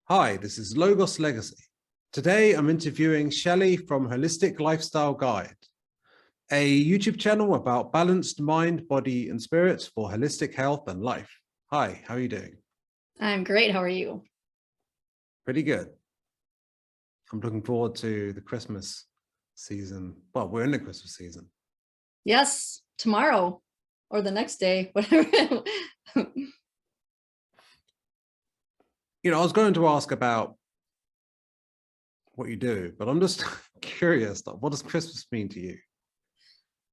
Hi, this is Logos Legacy. Today I'm interviewing Shelly from Holistic Lifestyle Guide, a YouTube channel about balanced mind, body, and spirit for holistic health and life. Hi, how are you doing? I'm great. How are you? Pretty good. I'm looking forward to the Christmas season. Well, we're in the Christmas season. Yes, tomorrow or the next day, whatever. I was going to ask about what you do, but I'm just curious, what does Christmas mean to you?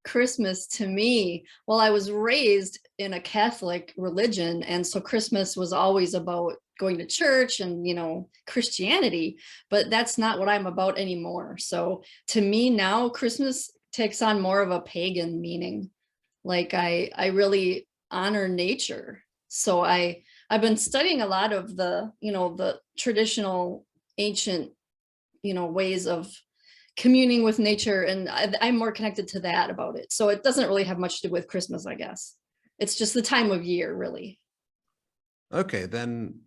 Christmas to me, well, I was raised in a Catholic religion, and so Christmas was always about going to church and, Christianity, but that's not what I'm about anymore. So to me now, Christmas takes on more of a pagan meaning. Like I really honor nature. So I've been studying a lot of the traditional ancient, ways of communing with nature, and I'm more connected to that about it. So it doesn't really have much to do with Christmas, I guess. It's just the time of year, really. Okay, then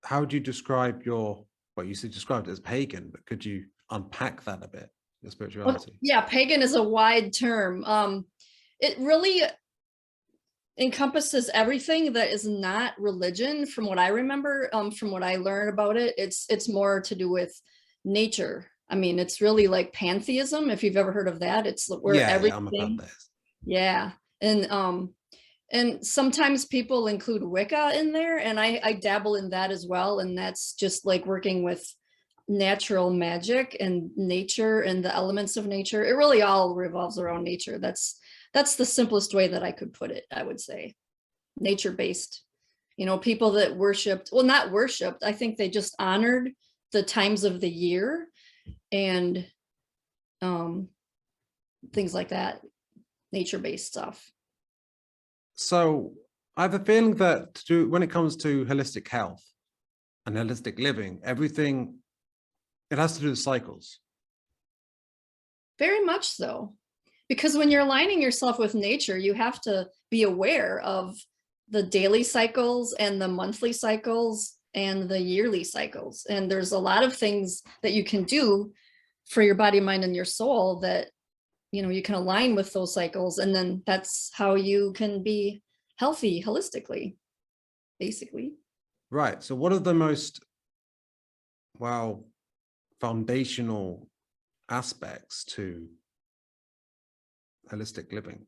how would you describe you said described it as pagan, but could you unpack that a bit, your Well, spirituality? yeah, pagan is a wide term. It really encompasses everything that is not religion, from what I remember, from what I learned about it. It's more to do with nature. I mean, it's really like pantheism, if you've ever heard of that. It's where Yeah, I'm about everything, this. yeah. And sometimes people include Wicca in there, and I dabble in that as well. And that's just like working with natural magic and nature and the elements of nature. It really all revolves around nature. That's the simplest way that I could put it, I would say. Nature-based. People that worshiped, well, not worshiped, I think they just honored the times of the year and things like that, nature-based stuff. So I have a feeling that when it comes to holistic health and holistic living, everything, it has to do with cycles. Very much so. Because when you're aligning yourself with nature, you have to be aware of the daily cycles and the monthly cycles and the yearly cycles. And there's a lot of things that you can do for your body, mind, and your soul that, you can align with those cycles. And then that's how you can be healthy holistically, basically. Right. So what are the most, foundational aspects to holistic living?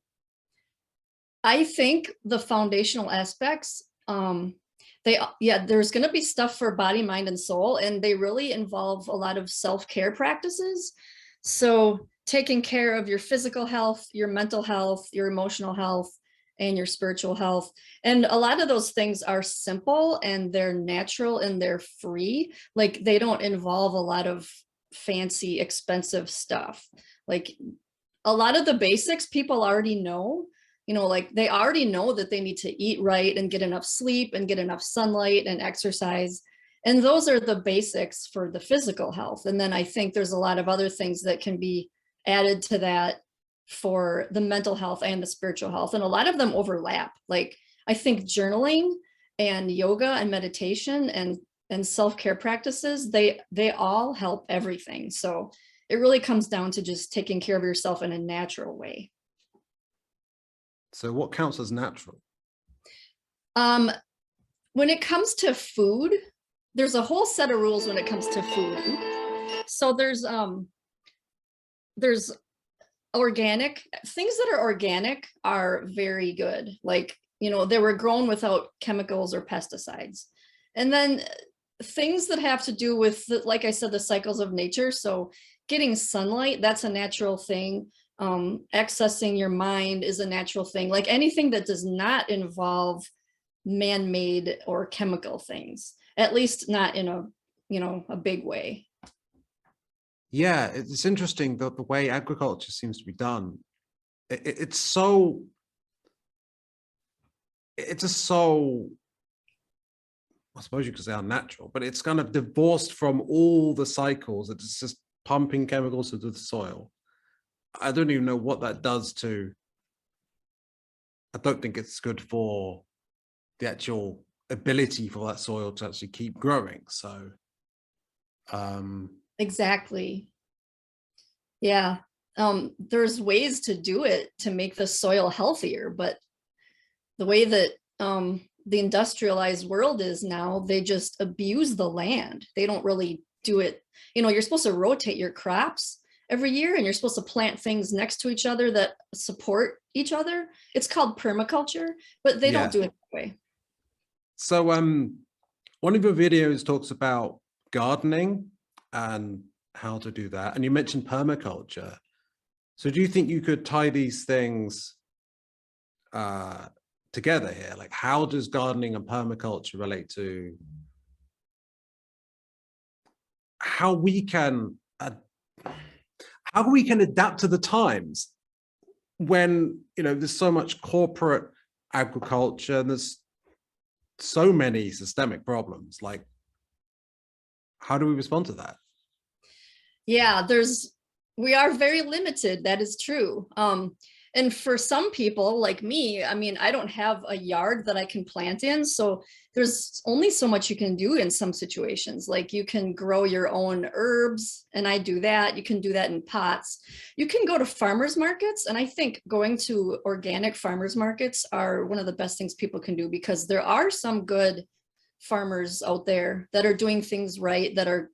I think the foundational aspects, there's going to be stuff for body, mind, and soul, and they really involve a lot of self-care practices. So taking care of your physical health, your mental health, your emotional health, and your spiritual health. And a lot of those things are simple and they're natural and they're free. Like they don't involve a lot of fancy, expensive stuff. Like a lot of the basics people already know. Like they already know that they need to eat right and get enough sleep and get enough sunlight and exercise. And those are the basics for the physical health. And then I think there's a lot of other things that can be added to that for the mental health and the spiritual health. And a lot of them overlap. Like I think journaling and yoga and meditation and self-care practices, they all help everything. So it really comes down to just taking care of yourself in a natural way. So what counts as natural? When it comes to food, there's a whole set of rules when it comes to food. So there's organic things that are organic are very good. Like, they were grown without chemicals or pesticides. And then things that have to do with, like I said, the cycles of nature. So getting sunlight, that's a natural thing. Accessing your mind is a natural thing. Like anything that does not involve man-made or chemical things, at least not in a big way. Yeah, it's interesting that the way agriculture seems to be done. It's so, I suppose you could say unnatural, but it's kind of divorced from all the cycles. It's just pumping chemicals into the soil. I don't even know what that does to, I don't think it's good for the actual ability for that soil to actually keep growing. So exactly. Yeah. There's ways to do it to make the soil healthier, but the way that the industrialized world is now, they just abuse the land. They don't really do it. You know, you're supposed to rotate your crops every year, and you're supposed to plant things next to each other that support each other. It's called permaculture, but they don't do it that way. So one of your videos talks about gardening and how to do that, and you mentioned permaculture. So do you think you could tie these things together here? Like, how does gardening and permaculture relate to how we can adapt to the times when, you know, there's so much corporate agriculture and there's so many systemic problems? Like, how do we respond to that? Yeah, we are very limited. That is true. And for some people like me, I mean, I don't have a yard that I can plant in. So there's only so much you can do in some situations. Like, you can grow your own herbs, and I do that. You can do that in pots. You can go to farmers markets. And I think going to organic farmers markets are one of the best things people can do, because there are some good farmers out there that are doing things right, that are,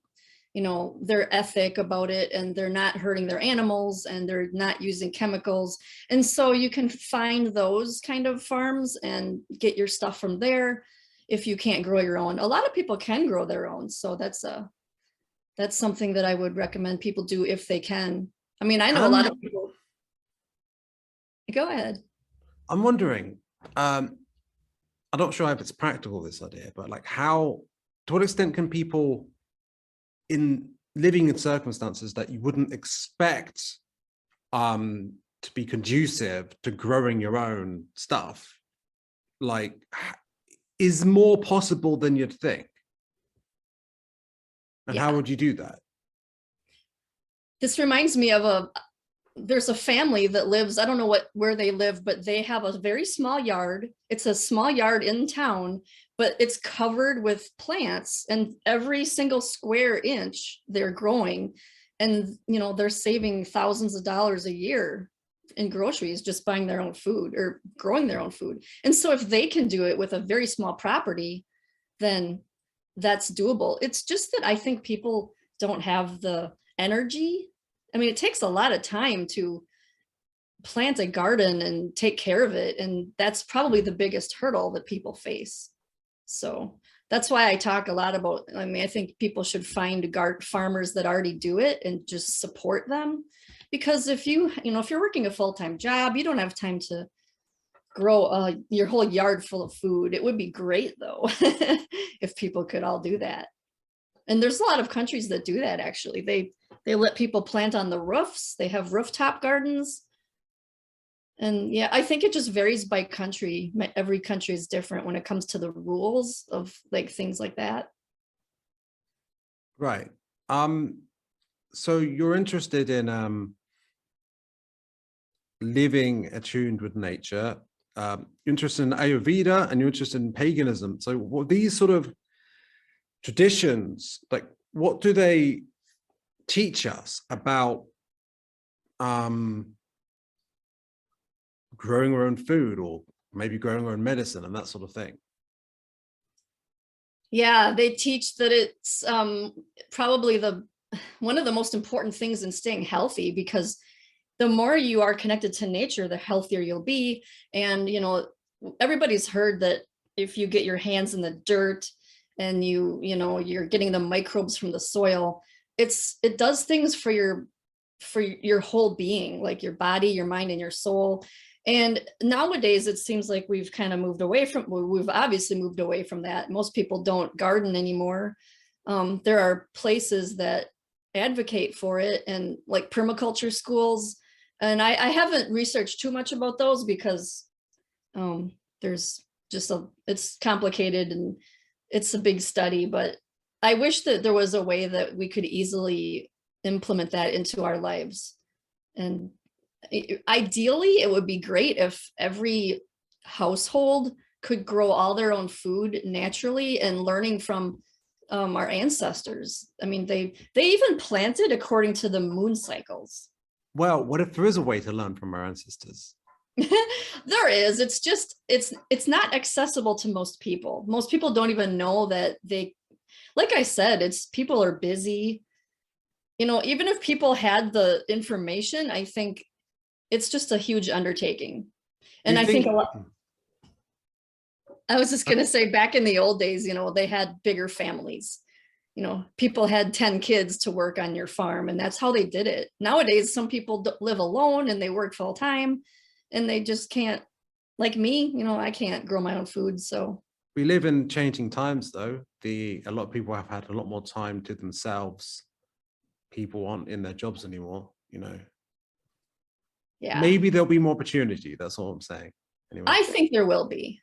you know, they're ethic about it, and they're not hurting their animals, and they're not using chemicals. And so you can find those kind of farms and get your stuff from there if you can't grow your own. A lot of people can grow their own. So that's something that I would recommend people do if they can. I mean, I know a lot of people. Go ahead. I'm wondering, I'm not sure if it's practical, this idea, but like, to what extent can people in living in circumstances that you wouldn't expect to be conducive to growing your own stuff, like, is more possible than you'd think? And how would you do that? This reminds me of there's a family that lives, I don't know where they live, but they have a very small yard. It's a small yard in town, but it's covered with plants, and every single square inch they're growing. And, you know, they're saving thousands of dollars a year in groceries just buying their own food or growing their own food. And so if they can do it with a very small property, then that's doable. It's just that I think people don't have the energy. I mean, it takes a lot of time to plant a garden and take care of it. And that's probably the biggest hurdle that people face. So that's why I talk a lot about, I mean, I think people should find farmers that already do it and just support them. Because if you're working a full-time job, you don't have time to grow your whole yard full of food. It would be great though, if people could all do that. And there's a lot of countries that do that, actually. They let people plant on the roofs. They have rooftop gardens. And yeah, I think it just varies by country. Every country is different when it comes to the rules of like things like that. Right. So you're interested in living attuned with nature, you're interested in Ayurveda, and you're interested in paganism. So what these sort of traditions, like, what do they teach us about growing our own food, or maybe growing our own medicine and that sort of thing? Yeah, they teach that it's probably one of the most important things in staying healthy, because the more you are connected to nature, the healthier you'll be. And, you know, everybody's heard that if you get your hands in the dirt and you're getting the microbes from the soil, it does things for your whole being, like your body, your mind, and your soul. And nowadays it seems like we've obviously moved away from that. Most people don't garden anymore. There are places that advocate for it, and like permaculture schools. And I haven't researched too much about those, because there's just it's complicated and it's a big study, but I wish that there was a way that we could easily implement that into our lives. And ideally, it would be great if every household could grow all their own food naturally and learning from our ancestors. I mean, they even planted according to the moon cycles. Well, what if there is a way to learn from our ancestors? There is. It's just it's not accessible to most people. Most people don't even know that they, like I said, it's people are busy. You know, even if people had the information, I think it's just a huge undertaking. And I think a lot, I was just going to say, back in the old days, you know, they had bigger families. You know, people had 10 kids to work on your farm, and that's how they did it. Nowadays, some people live alone and they work full time, and they just can't, like me, you know, I can't grow my own food. So we live in changing times, though. A lot of people have had a lot more time to themselves. People aren't in their jobs anymore, you know. yeah, Maybe there'll be more opportunity. That's all I'm saying. Anyway, I think there will be.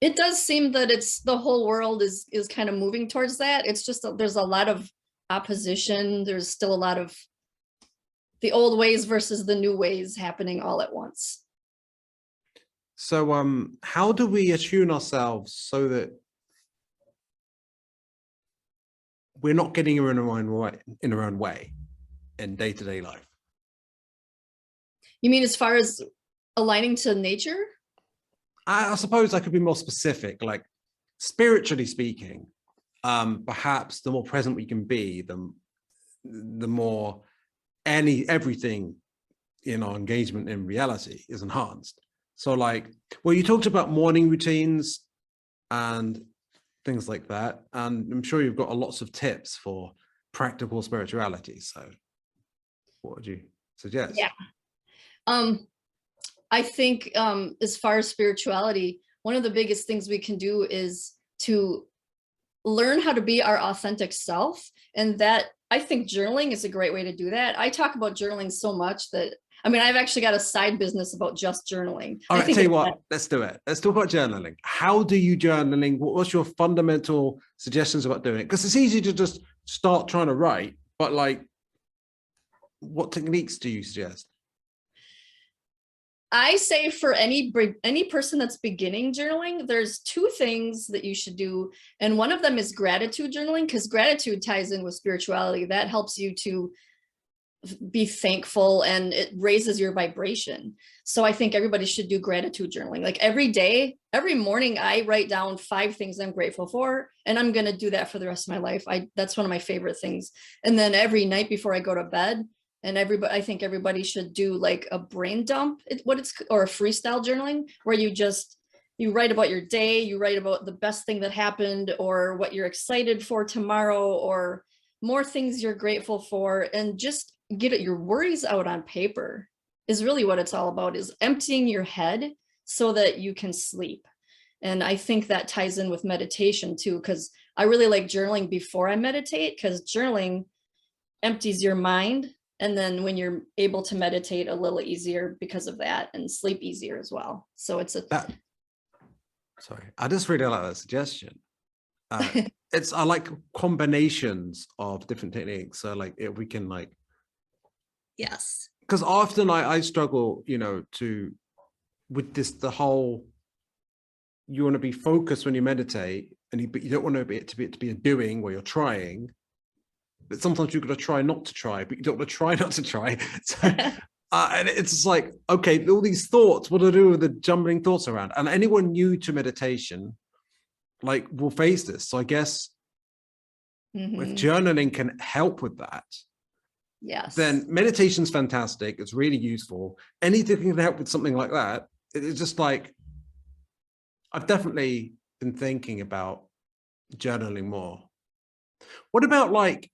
It does seem that it's the whole world is kind of moving towards that. It's just there's a lot of opposition. There's still a lot of the old ways versus the new ways happening all at once. so how do we attune ourselves so that we're not getting in our own way in day-to-day life? You mean as far as aligning to nature? I suppose I could be more specific, like spiritually speaking, perhaps the more present we can be, the more everything in our engagement in reality is enhanced. So like, well, you talked about morning routines and things like that, and I'm sure you've got lots of tips for practical spirituality. So what would you suggest? Yeah. I think as far as spirituality, one of the biggest things we can do is to learn how to be our authentic self. And that, I think journaling is a great way to do that. I talk about journaling so much that, I mean, I've actually got a side business about just journaling. All right, tell you what, let's do it. Let's talk about journaling. How do you journaling? What's your fundamental suggestions about doing it? Because it's easy to just start trying to write, but like, what techniques do you suggest? I say for any person that's beginning journaling, there's two things that you should do. And one of them is gratitude journaling, because gratitude ties in with spirituality. That helps you to be thankful and it raises your vibration. So I think everybody should do gratitude journaling. Like every day, every morning, I write down 5 things I'm grateful for, and I'm going to do that for the rest of my life. That's one of my favorite things. And then every night before I go to bed, and I think everybody should do like a brain dump, or a freestyle journaling, where you write about your day, you write about the best thing that happened, or what you're excited for tomorrow, or more things you're grateful for, and just get your worries out on paper is really what it's all about, is emptying your head so that you can sleep. And I think that ties in with meditation too, because I really like journaling before I meditate, because journaling empties your mind. And then when you're able to meditate a little easier because of that, and sleep easier as well. So it's sorry, I just really like that suggestion. I like combinations of different techniques. So like if we can like, yes, because often I struggle, you know, with the whole, you want to be focused when you meditate, but you don't want it to be a doing where you're trying. But sometimes you've got to try not to try, but you don't want to try not to try. So, and it's just like, okay, all these thoughts, what do I do with the jumbling thoughts around? And anyone new to meditation, like, will face this. So I guess if journaling can help with that, yes, then meditation's fantastic. It's really useful. Anything can help with something like that. It's just like, I've definitely been thinking about journaling more. What about like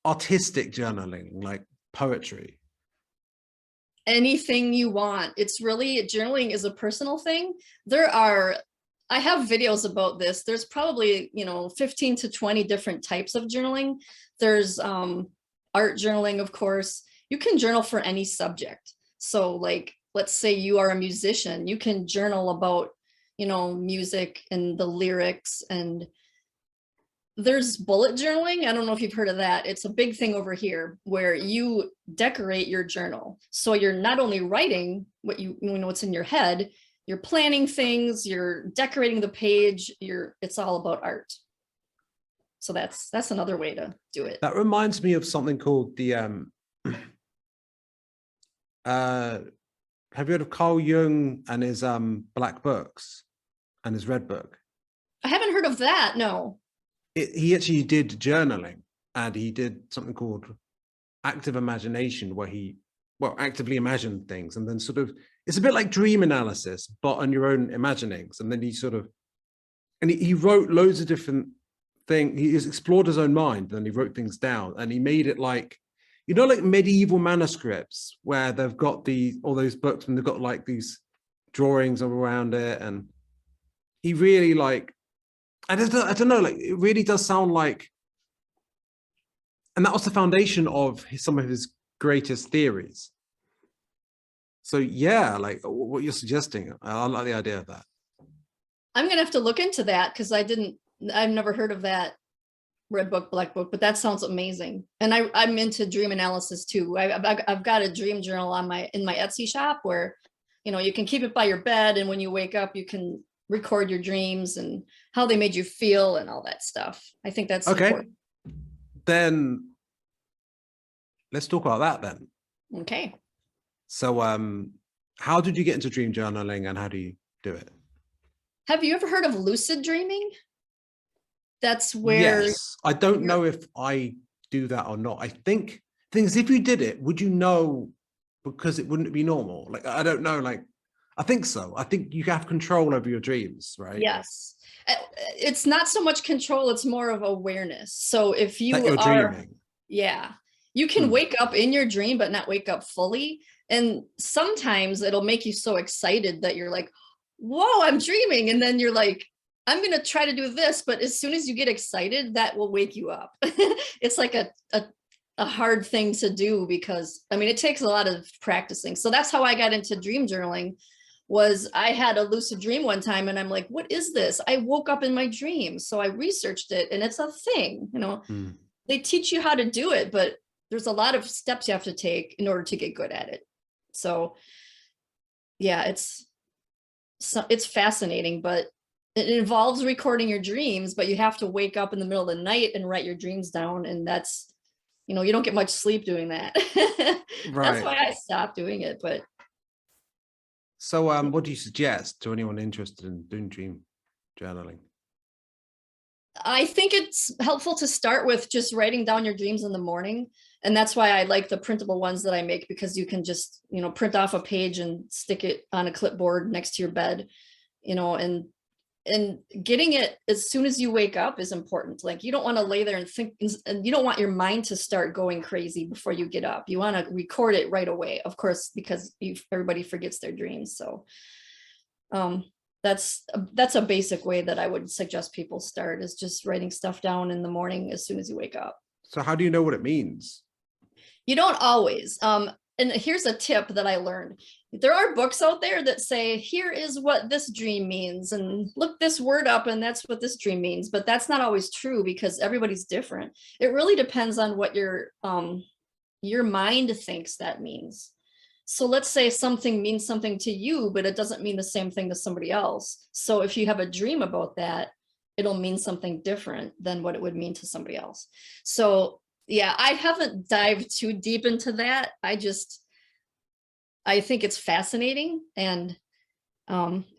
artistic journaling, like poetry? Anything you want. It's really, journaling is a personal thing. I have videos about this. There's probably, 15 to 20 different types of journaling. There's art journaling, of course. You can journal for any subject. So like, let's say you are a musician, you can journal about, music and the lyrics. And there's bullet journaling. I don't know if you've heard of that. It's a big thing over here where you decorate your journal. So you're not only writing what's in your head, you're planning things, you're decorating the page, it's all about art. So that's another way to do it. That reminds me of something called the have you heard of Carl Jung and his black books and his red book? I haven't heard of that, no. He actually did journaling, and he did something called active imagination, where he actively imagined things, and then sort of, it's a bit like dream analysis, but on your own imaginings. And then he sort of, and he wrote loads of different things. He just explored his own mind, and he wrote things down, and he made it like, you know, like medieval manuscripts where they've got all those books and they've got like these drawings around it. And he really like, I don't know, like it really does sound like, and that was the foundation of some of his greatest theories. So yeah, like what you're suggesting, I like the idea of that. I'm gonna have to look into that, because I've never heard of that red book, black book, but that sounds amazing. And I'm into dream analysis too. I've got a dream journal in my Etsy shop where, you know, you can keep it by your bed, and when you wake up, you can record your dreams and how they made you feel and all that stuff. I think that's okay. important. Then let's talk about that then. Okay. So how did you get into dream journaling, and how do you do it? Have you ever heard of lucid dreaming? That's where... Yes, I don't know if I do that or not. I think things, if you did it, would you know, because it wouldn't be normal? Like, I don't know, like, I think so. I think you have control over your dreams, right? Yes. It's not so much control, it's more of awareness. So if you that you're are dreaming. Yeah, you can wake up in your dream but not wake up fully. And sometimes it'll make you so excited that you're like, whoa, I'm dreaming. And then you're like, I'm going to try to do this. But as soon as you get excited, that will wake you up. It's like a hard thing to do, because I mean, it takes a lot of practicing. So that's how I got into dream journaling. Was I had a lucid dream one time, and I'm like, what is this? I woke up in my dream. So I researched it, and it's a thing, you know. They teach you how to do it, but there's a lot of steps you have to take in order to get good at it. So yeah, it's fascinating, but it involves recording your dreams, but you have to wake up in the middle of the night and write your dreams down. And that's, you know, you don't get much sleep doing that. Right. That's why I stopped doing it. But so what do you suggest to anyone interested in doing dream journaling? I think it's helpful to start with just writing down your dreams in the morning. And that's why I like the printable ones that I make, because you can just, you know, print off a page and stick it on a clipboard next to your bed, you know, and getting it as soon as you wake up is important. Like, you don't want to lay there and think, and you don't want your mind to start going crazy before you get up. You want to record it right away, of course, because everybody forgets their dreams. So that's a basic way that I would suggest people start, is just writing stuff down in the morning as soon as you wake up. So how do you know what it means? You don't always. And here's a tip that I learned. There are books out there that say, here is what this dream means, and look this word up, and that's what this dream means. But that's not always true, because everybody's different. It really depends on what your mind thinks that means. So let's say something means something to you, but it doesn't mean the same thing to somebody else. So if you have a dream about that, it'll mean something different than what it would mean to somebody else. So yeah, I haven't dived too deep into that. I think it's fascinating, and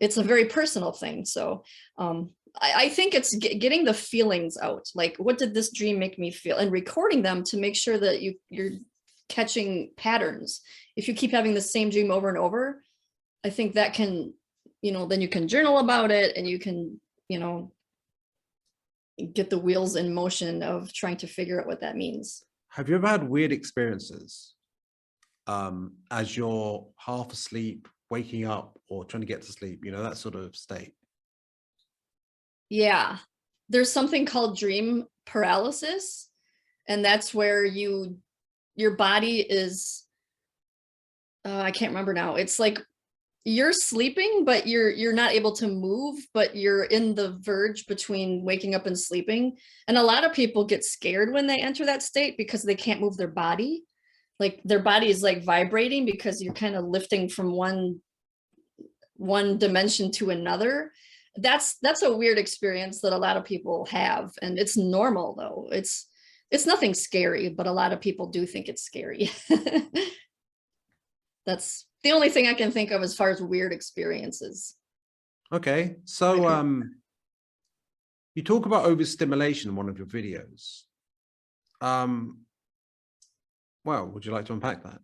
it's a very personal thing. So I think it's getting the feelings out. Like, what did this dream make me feel? And recording them to make sure that you're catching patterns. If you keep having the same dream over and over, I think that can, you know, then you can journal about it, and you can, you know, get the wheels in motion of trying to figure out what that means. Have you ever had weird experiences as you're half asleep, waking up, or trying to get to sleep, you know, that sort of state? Yeah, there's something called dream paralysis, and that's where your body is, I can't remember now. It's like you're sleeping, but you're not able to move, but you're in the verge between waking up and sleeping. And a lot of people get scared when they enter that state, because they can't move their body. Like, their body is like vibrating, because you're kind of lifting from one one dimension to another. That's a weird experience that a lot of people have, and it's normal though. It's nothing scary, but a lot of people do think it's scary. That's the only thing I can think of as far as weird experiences. Okay, so you talk about overstimulation in one of your videos. Well, would you like to unpack that?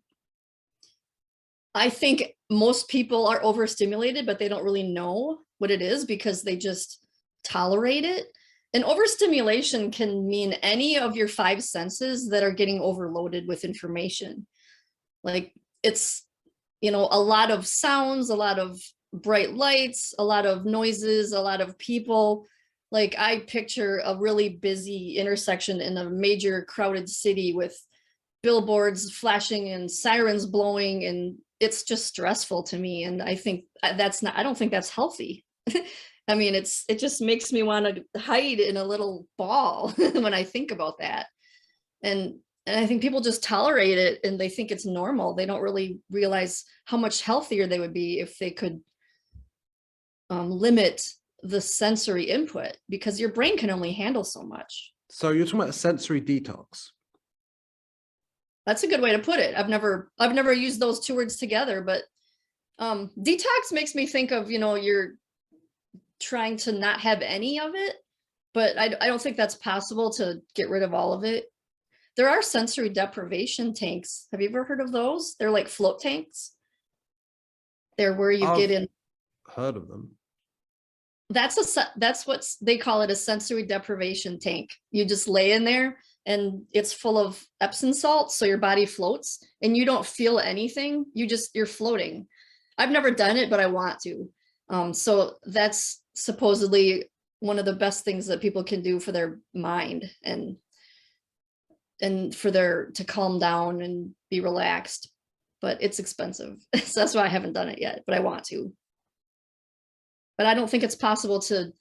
I think most people are overstimulated, but they don't really know what it is because they just tolerate it. And overstimulation can mean any of your five senses that are getting overloaded with information. Like it's, you know, a lot of sounds, a lot of bright lights, a lot of noises, a lot of people. Like I picture a really busy intersection in a major crowded city with billboards flashing and sirens blowing, and it's just stressful to me. And I think that's not, I don't think that's healthy. I mean, it just makes me want to hide in a little ball when I think about that. And I think people just tolerate it and they think it's normal. They don't really realize how much healthier they would be if they could limit the sensory input, because your brain can only handle so much. So you're talking about a sensory detox. That's a good way to put it. I've never used those two words together, but detox makes me think of, you know, you're trying to not have any of it, but I don't think that's possible to get rid of all of it. There are sensory deprivation tanks. Have you ever heard of those? They're like float tanks. They're where you get in. Heard of them. That's what they call it, a sensory deprivation tank. You just lay in there and it's full of Epsom salts, so your body floats and you don't feel anything. You're floating. I've never done it, but I want to. So that's supposedly one of the best things that people can do for their mind and for to calm down and be relaxed, but it's expensive. So that's why I haven't done it yet, but I want to. But I don't think it's possible to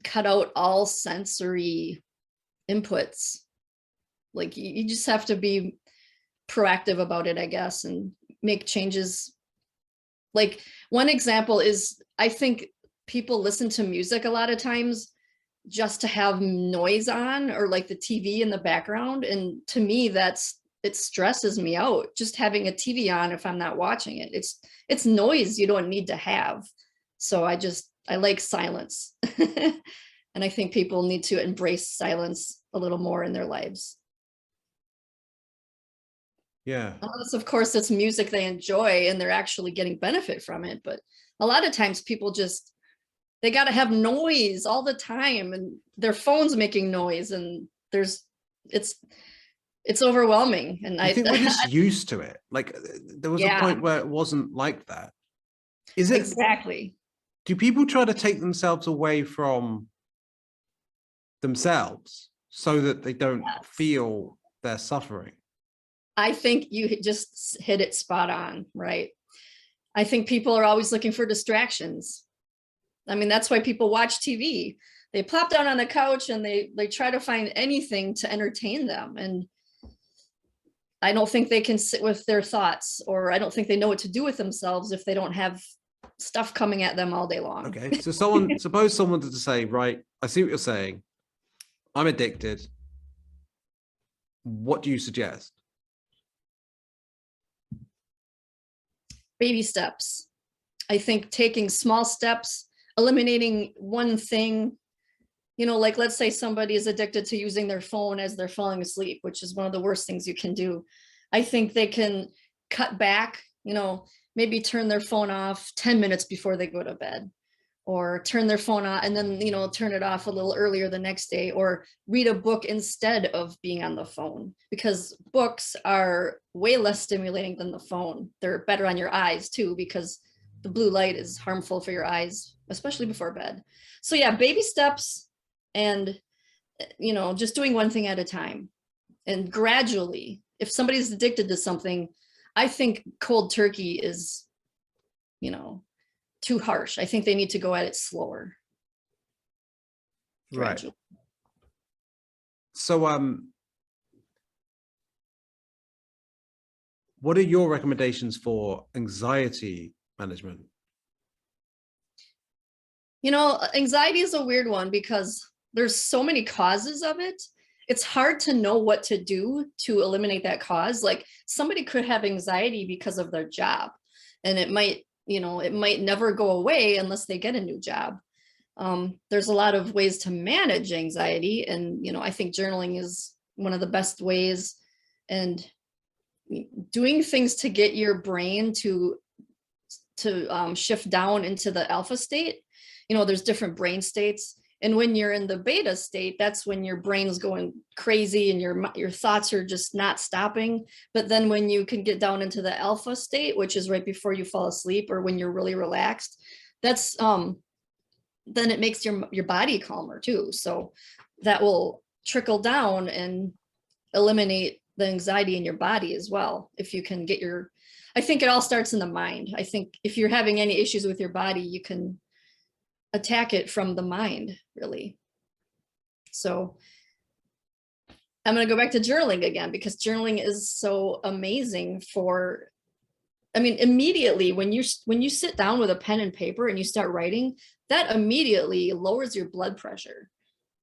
cut out all sensory inputs. Like you just have to be proactive about it, I guess, and make changes. Like one example is, I think people listen to music a lot of times just to have noise on, or like the TV in the background. And to me, it stresses me out just having a TV on if I'm not watching it. It's noise you don't need to have. So I like silence. And I think people need to embrace silence a little more in their lives. Yeah. Unless, of course, it's music they enjoy and they're actually getting benefit from it. But a lot of times people they got to have noise all the time, and their phone's making noise, and it's overwhelming. And I think we're just used to it. Like there was a point where it wasn't like that. Is it? Exactly. Do people try to take themselves away from themselves so that they don't feel their suffering? I think you just hit it spot on, right? I think people are always looking for distractions. I mean, that's why people watch TV. They plop down on the couch and they try to find anything to entertain them. And I don't think they can sit with their thoughts, or I don't think they know what to do with themselves if they don't have stuff coming at them all day long. Okay, so suppose someone to say, right, I see what you're saying. I'm addicted. What do you suggest? Baby steps. I think taking small steps, eliminating one thing, you know, like let's say somebody is addicted to using their phone as they're falling asleep, which is one of the worst things you can do. I think they can cut back, you know, maybe turn their phone off 10 minutes before they go to bed, or turn their phone on and then, you know, turn it off a little earlier the next day, or read a book instead of being on the phone, because books are way less stimulating than the phone. They're better on your eyes too, because the blue light is harmful for your eyes, especially before bed. So yeah, baby steps, and, you know, just doing one thing at a time. And gradually, if somebody's addicted to something, I think cold turkey is, you know, too harsh. I think they need to go at it slower. Right. Gradually. So, what are your recommendations for anxiety management? Anxiety is a weird one because there's so many causes of it. It's hard to know what to do to eliminate that cause. Like somebody could have anxiety because of their job, and it might never go away unless they get a new job. There's a lot of ways to manage anxiety, and I think journaling is one of the best ways, and doing things to get your brain to shift down into the alpha state. There's different brain states, and when you're in the beta state, that's when your brain's going crazy and your thoughts are just not stopping. But then when you can get down into the alpha state, which is right before you fall asleep or when you're really relaxed, that's then it makes your body calmer too. So that will trickle down and eliminate the anxiety in your body as well. If you can get I think it all starts in the mind. I think if you're having any issues with your body, you can attack it from the mind, really. So I'm going to go back to journaling again, because journaling is so amazing immediately when you sit down with a pen and paper and you start writing, that immediately lowers your blood pressure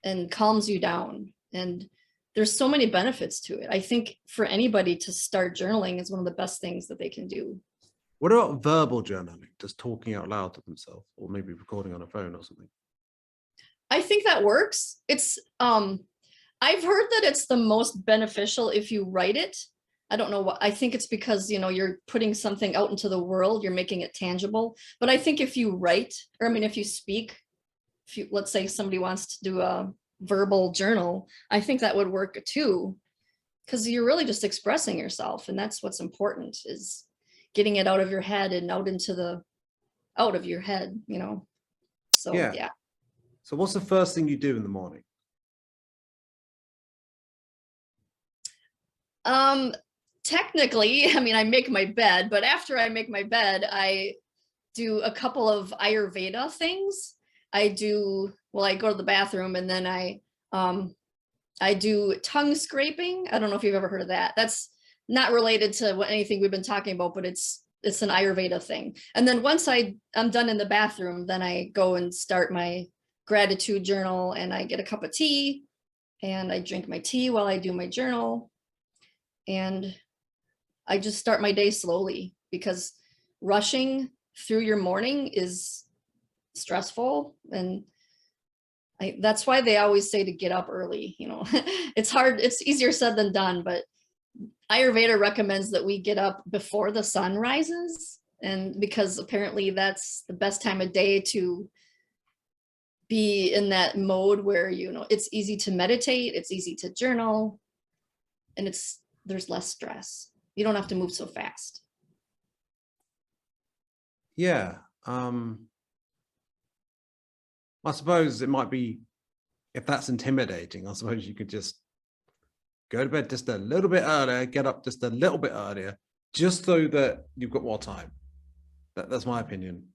and calms you down. And there's so many benefits to it. I think for anybody to start journaling is one of the best things that they can do. What about verbal journaling, just talking out loud to themselves, or maybe recording on a phone or something? I think that works. It's I've heard that it's the most beneficial if you write it. I don't know what, I think it's because, you're putting something out into the world, you're making it tangible. But I think if you write, if you speak, let's say somebody wants to do a verbal journal, I think that would work too, because you're really just expressing yourself. And that's what's important, is getting it out of your head and out of your head, So, yeah. So what's the first thing you do in the morning? Technically, I make my bed, but after I make my bed, I do a couple of Ayurveda things. I go to the bathroom, and then I do tongue scraping. I don't know if you've ever heard of that. That's not related to anything we've been talking about, but it's an Ayurveda thing. And then once I'm done in the bathroom, then I go and start my gratitude journal, and I get a cup of tea and I drink my tea while I do my journal. And I just start my day slowly, because rushing through your morning is stressful. And that's why they always say to get up early. It's hard. It's easier said than done, but Ayurveda recommends that we get up before the sun rises. And because apparently that's the best time of day to be in that mode where, it's easy to meditate, it's easy to journal, and there's less stress. You don't have to move so fast. Yeah. I suppose it might be, if that's intimidating, I suppose you could just go to bed just a little bit earlier, get up just a little bit earlier, just so that you've got more time. That's my opinion.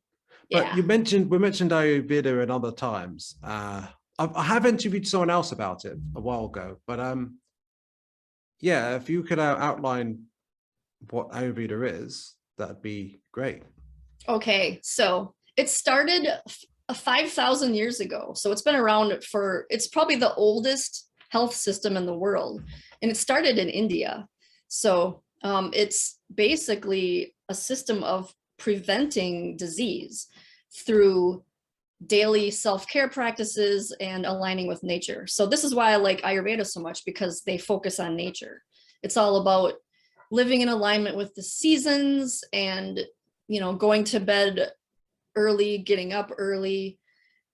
But Yeah. we mentioned Ayurveda in other times. I have interviewed someone else about it a while ago, but yeah, if you could outline what Ayurveda is, that'd be great. Okay, so it started 5,000 years ago. So it's been around it's probably the oldest health system in the world. And it started in India. So it's basically a system of preventing disease through daily self-care practices and aligning with nature. So this is why I like Ayurveda so much, because they focus on nature. It's all about living in alignment with the seasons and, going to bed early, getting up early.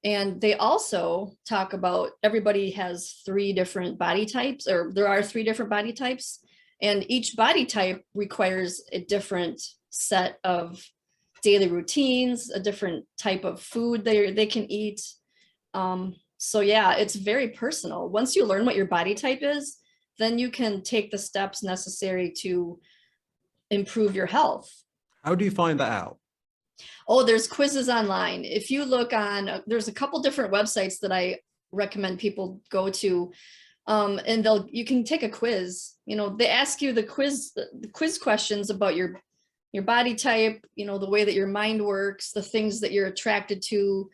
And they also talk about everybody has 3 different body types, or there are 3 different body types. And each body type requires a different set of daily routines, a different type of food they can eat. So yeah, it's very personal. Once you learn what your body type is, then you can take the steps necessary to improve your health. How do you find that out? Oh, there's quizzes online. If you look on, there's a couple different websites that I recommend people go to. And you can take a quiz. They ask you the quiz questions about your body type, the way that your mind works, the things that you're attracted to,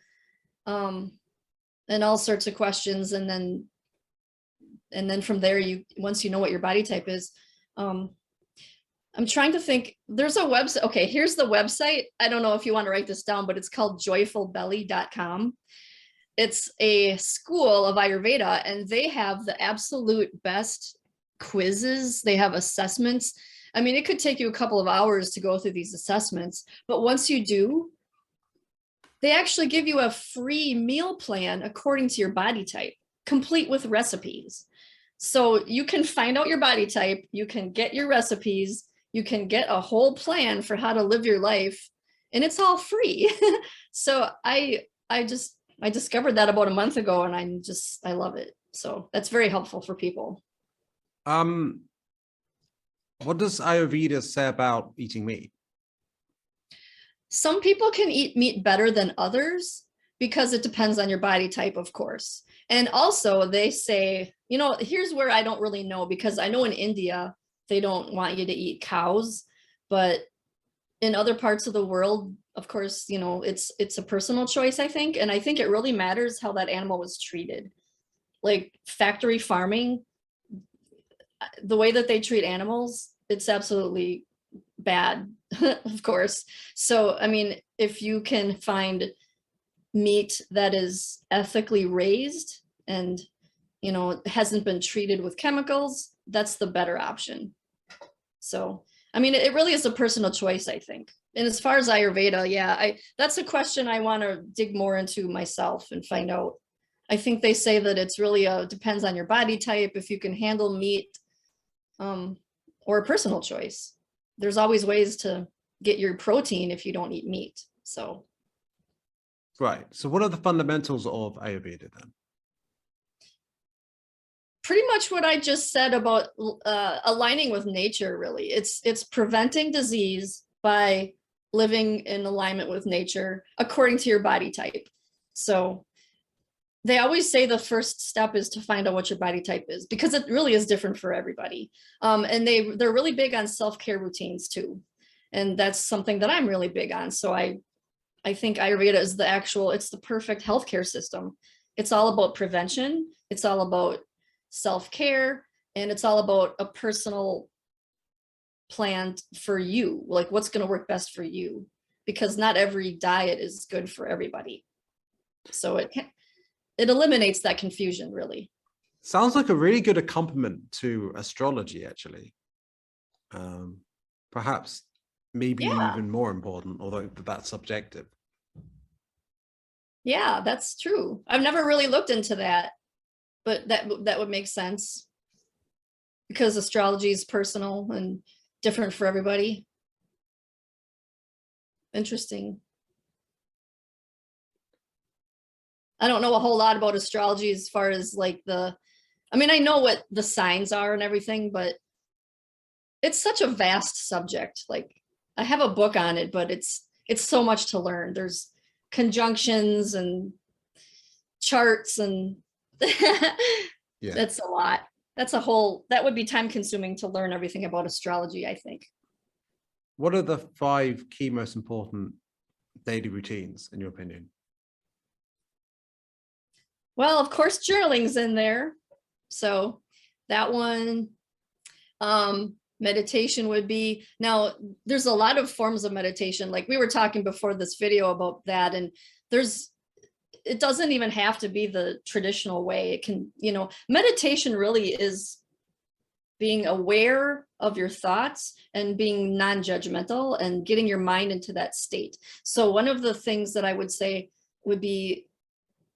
and all sorts of questions. And then from there, once you know what your body type is, I'm trying to think, there's a website. Okay, here's the website. I don't know if you want to write this down, but it's called joyfulbelly.com. It's a school of Ayurveda, and they have the absolute best quizzes. They have assessments. I mean, it could take you a couple of hours to go through these assessments, but once you do, they actually give you a free meal plan according to your body type, complete with recipes. So you can find out your body type, you can get your recipes, you can get a whole plan for how to live your life, and it's all free. So I discovered that about a month ago, and I love it. So that's very helpful for people. What does Ayurveda say about eating meat? Some people can eat meat better than others because it depends on your body type, of course. And also they say, here's where I don't really know, because I know in India, they don't want you to eat cows, but in other parts of the world, of course, it's a personal choice, I think. And I think it really matters how that animal was treated. Like factory farming, the way that they treat animals, it's absolutely bad, of course. So, I mean, if you can find meat that is ethically raised and, hasn't been treated with chemicals, that's the better option. So, I mean, it really is a personal choice, I think. And as far as Ayurveda, yeah, that's a question I want to dig more into myself and find out. I think they say that it's really depends on your body type, if you can handle meat, or a personal choice. There's always ways to get your protein if you don't eat meat. So. Right. So what are the fundamentals of Ayurveda then? Pretty much what I just said about aligning with nature, really. It's preventing disease by living in alignment with nature according to your body type. So they always say the first step is to find out what your body type is, because it really is different for everybody. And they're really big on self-care routines too. And that's something that I'm really big on. So I think Ayurveda is it's the perfect healthcare system. It's all about prevention. It's all about self-care, and it's all about a personal plan for you, like what's going to work best for you, because not every diet is good for everybody. So it eliminates that confusion, really. Sounds like a really good accompaniment to astrology, actually. Perhaps maybe even more important, although that's subjective. Yeah, that's true. I've never really looked into that, but that would make sense, because astrology is personal and different for everybody. Interesting. I don't know a whole lot about astrology as far as like I know what the signs are and everything, but it's such a vast subject. Like I have a book on it, but it's so much to learn. There's conjunctions and charts and yeah. That's a lot. That would be time consuming to learn everything about astrology, I think. What are the 5 key most important daily routines, in your opinion? Well, of course, journaling's in there. So that one, meditation would be, now there's a lot of forms of meditation. Like we were talking before this video about that, and it doesn't even have to be the traditional way. It can, meditation really is being aware of your thoughts and being non-judgmental and getting your mind into that state. So one of the things that I would say would be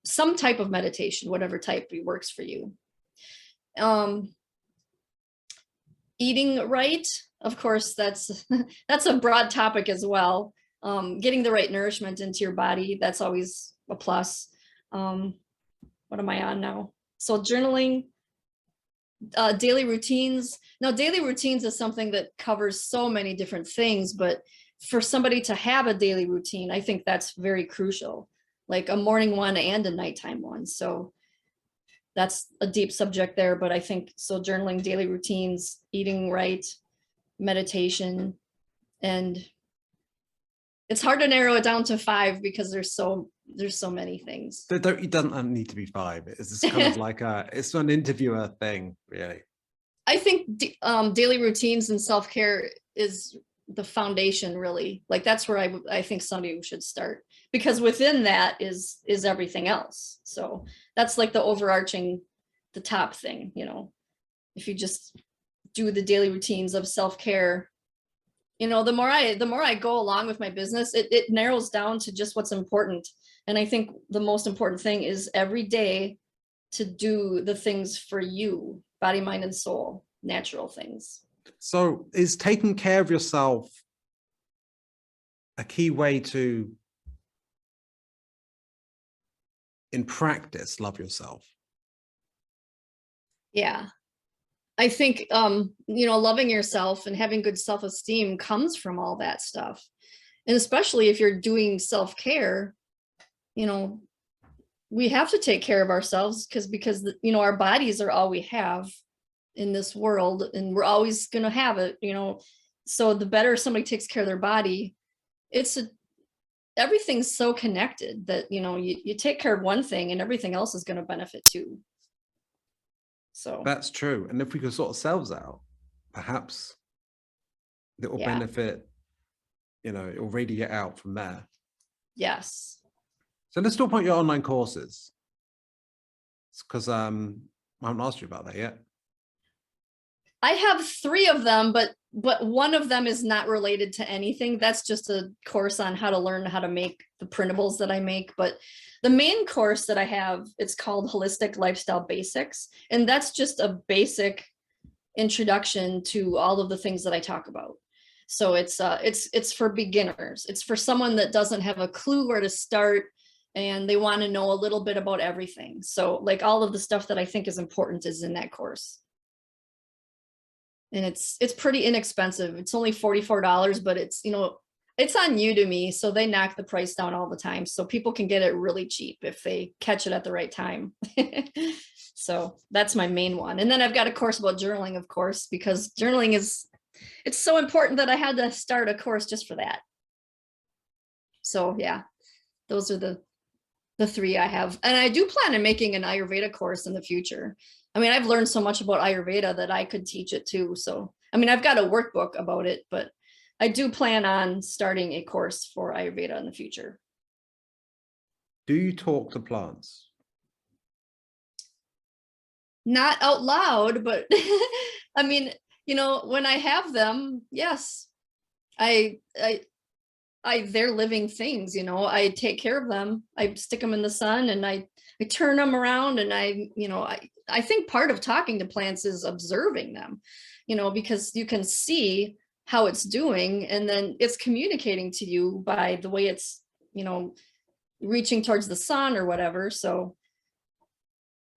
some type of meditation, whatever type works for you. Eating right, of course, that's a broad topic as well. Getting the right nourishment into your body, that's always a plus. What am I on now? So journaling, daily routines. Now, daily routines is something that covers so many different things, but for somebody to have a daily routine, I think that's very crucial, like a morning one and a nighttime one. So that's a deep subject there, but I think so journaling, daily routines, eating right, meditation, and it's hard to narrow it down to 5 because there's so many things. It doesn't need to be 5. It's just kind of like it's an interviewer thing, really. I think daily routines and self-care is the foundation, really. Like that's where I think somebody should start, because within that is everything else. So that's like the overarching, the top thing, you know. If you just do the daily routines of self-care, you know, the more I go along with my business, it narrows down to just what's important. And I think the most important thing is every day to do the things for you, body, mind, and soul, natural things. So is taking care of yourself a key way to, in practice, love yourself? Yeah. I think, you know, loving yourself and having good self-esteem comes from all that stuff. And especially if you're doing self-care, you know, we have to take care of ourselves because, you know, our bodies are all we have in this world, and we're always going to have it, you know. So the better somebody takes care of their body, everything's so connected that, you know, you take care of one thing and everything else is going to benefit too. So that's true. And if we could sort ourselves out, perhaps it will benefit, you know, it will radiate out from there. Yes. So let's talk about your online courses, because I haven't asked you about that yet. I have 3 of them, but one of them is not related to anything. That's just a course on how to learn how to make the printables that I make. But the main course that I have, it's called Holistic Lifestyle Basics. And that's just a basic introduction to all of the things that I talk about. So it's for beginners. It's for someone that doesn't have a clue where to start and they want to know a little bit about everything. So like all of the stuff that I think is important is in that course. And it's pretty inexpensive. It's only $44, but it's, you know, it's on Udemy, so they knock the price down all the time. So people can get it really cheap if they catch it at the right time. So that's my main one. And then I've got a course about journaling, of course, because journaling it's so important that I had to start a course just for that. So yeah, those are the 3 I have. And I do plan on making an Ayurveda course in the future. I mean, I've learned so much about Ayurveda that I could teach it too. So, I mean, I've got a workbook about it, but I do plan on starting a course for Ayurveda in the future. Do you talk to plants? Not out loud, but I mean, you know, when I have them, yes, they're living things, you know. I take care of them. I stick them in the sun and I turn them around, and I think part of talking to plants is observing them, you know, because you can see how it's doing, and then it's communicating to you by the way it's, you know, reaching towards the sun or whatever. So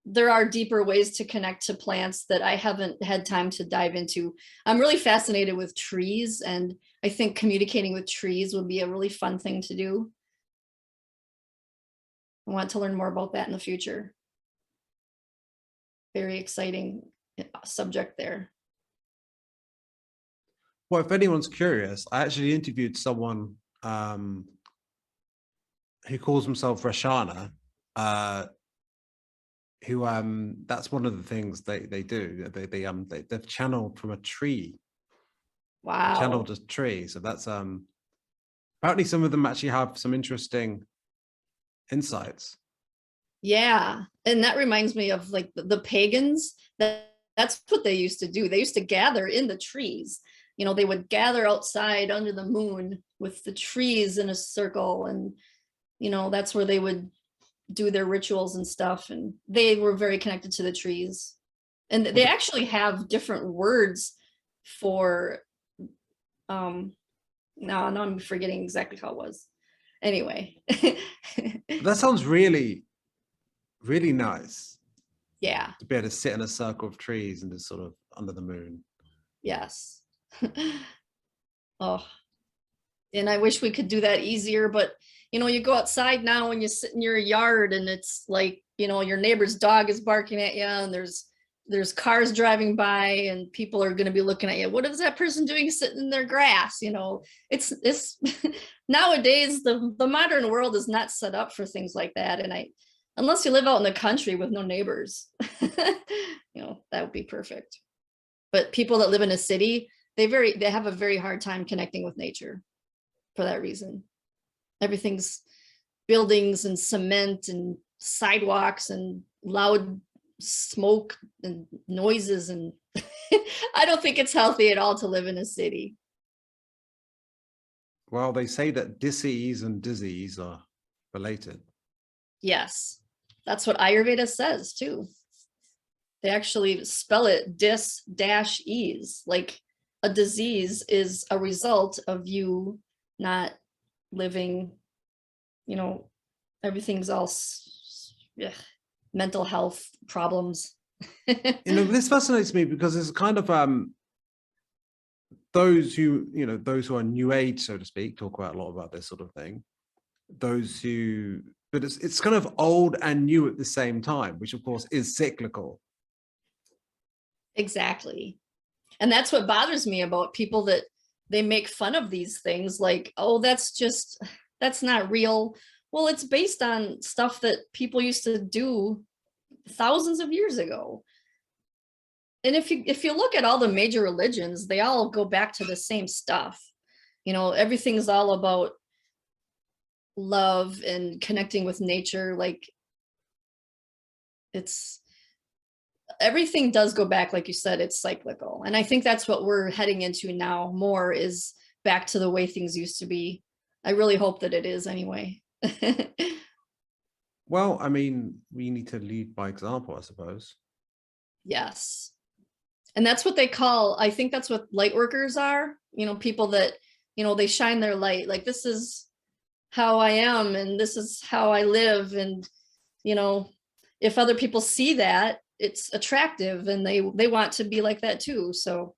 there are deeper ways to connect to plants that I haven't had time to dive into. I'm really fascinated with trees, and I think communicating with trees would be a really fun thing to do. I want to learn more about that in the future. Very exciting subject there. Well, if anyone's curious, I actually interviewed someone who calls himself Rashana, who that's one of the things they do. They've channeled from a tree. Wow. Channeled a tree. So that's apparently some of them actually have some interesting insights. Yeah. And that reminds me of like the pagans. That's what they used to do. They used to gather in the trees. You know, they would gather outside under the moon with the trees in a circle, and you know, that's where they would do their rituals and stuff. And they were very connected to the trees. And they actually have different words for no, I'm forgetting exactly how it was. Anyway. That sounds really, really nice. Yeah. To be able to sit in a circle of trees and just sort of under the moon. Yes. Oh, and I wish we could do that easier, but you know, you go outside now and you sit in your yard and it's like, you know, your neighbor's dog is barking at you, and there's there's cars driving by and people are going to be looking at you. What is that person doing sitting in their grass? You know, it's nowadays the modern world is not set up for things like that. And unless you live out in the country with no neighbors, you know, that would be perfect. But people that live in a city, they have a very hard time connecting with nature for that reason. Everything's buildings and cement and sidewalks and loud smoke and noises, and I don't think it's healthy at all to live in a city. Well, they say that dis-ease and disease are related. Yes, that's what Ayurveda says too. They actually spell it dis-ease, like a disease is a result of you not living, you know, everything's all mental health problems. You know, this fascinates me because it's kind of those who, you know, those who are new age, so to speak, talk about a lot about this sort of thing. Those who, but it's kind of old and new at the same time, which of course is cyclical. Exactly. And that's what bothers me about people, that they make fun of these things like, oh, that's not real. Well, it's based on stuff that people used to do thousands of years ago. And if you look at all the major religions, they all go back to the same stuff. You know, everything's all about love and connecting with nature. Like, everything does go back, like you said, it's cyclical. And I think that's what we're heading into now more, is back to the way things used to be. I really hope that it is anyway. Well, I mean, we need to lead by example, I suppose. Yes. And that's what they call, I think that's what light workers are, you know, people that, you know, they shine their light, like, this is how I am and this is how I live. And, you know, if other people see that, it's attractive and they want to be like that too. So